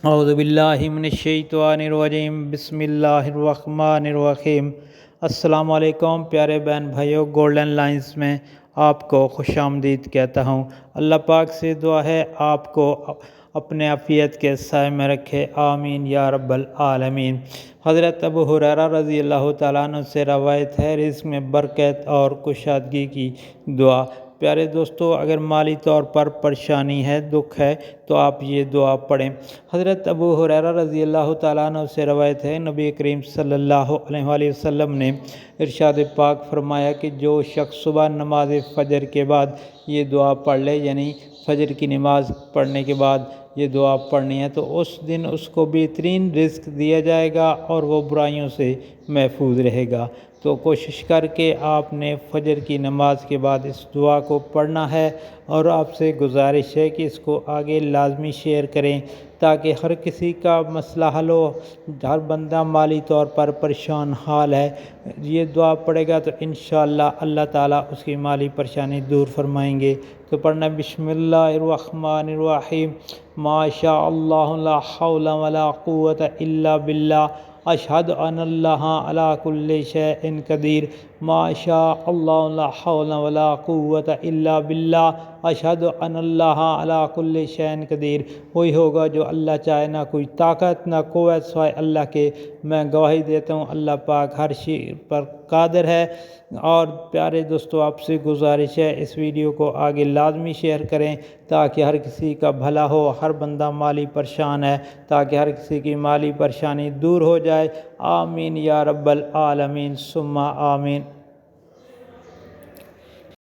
اعوذ باللہ من الشیطان الرجیم بسم اللہ الرحمن الرحیم۔ السلام علیکم پیارے بہن بھائیوں، گولڈن لائنز میں آپ کو خوش آمدید کہتا ہوں۔ اللہ پاک سے دعا ہے آپ کو اپنے عافیت کے سائے میں رکھے، آمین یا رب العالمین۔ حضرت ابو ہریرہ رضی اللہ تعالیٰ عنہ سے روایت ہے، رزق میں برکت اور کشادگی کی دعا۔ پیارے دوستو، اگر مالی طور پر پریشانی ہے، دکھ ہے، تو آپ یہ دعا پڑھیں۔ حضرت ابو ہریرہ رضی اللہ تعالیٰ عنہ سے روایت ہے، نبی کریم صلی اللہ علیہ وآلہ وسلم نے ارشاد پاک فرمایا کہ جو شخص صبح نماز فجر کے بعد یہ دعا پڑھ لے، یعنی فجر کی نماز پڑھنے کے بعد یہ دعا پڑھنی ہے، تو اس دن اس کو بہترین رزق دیا جائے گا اور وہ برائیوں سے محفوظ رہے گا۔ تو کوشش کر کے آپ نے فجر کی نماز کے بعد اس دعا کو پڑھنا ہے، اور آپ سے گزارش ہے کہ اس کو آگے لازمی شیئر کریں تاکہ ہر کسی کا مسئلہ حل ہو۔ ہر بندہ مالی طور پر پریشان حال ہے، یہ دعا پڑھے گا تو انشاءاللہ اللہ تعالیٰ اس کی مالی پریشانی دور فرمائیں گے۔ تو پڑھنا بسم اللہ الرحمن الرحیم۔ ما شاء اللہ لا حول ولا قوت الا باللہ، اشہد ان اللہ علی کل شیء قدیر۔ ما شاء اللہ لا حول ولا قوت الا باللہ، اشہد ان اللہ علی کل شیء قدیر۔ وہی ہوگا جو اللہ چاہے، نہ کوئی طاقت نہ قوت سوائے اللہ کے۔ میں گواہی دیتا ہوں اللہ پاک ہر شے پر قادر ہے۔ اور پیارے دوستو، آپ سے گزارش ہے اس ویڈیو کو آگے لازمی شیئر کریں تاکہ ہر کسی کا بھلا ہو۔ ہر بندہ مالی پریشان ہے، تاکہ ہر کسی کی مالی پریشانی دور ہو جائے۔ آمین یا رب العالمین ثم آمین۔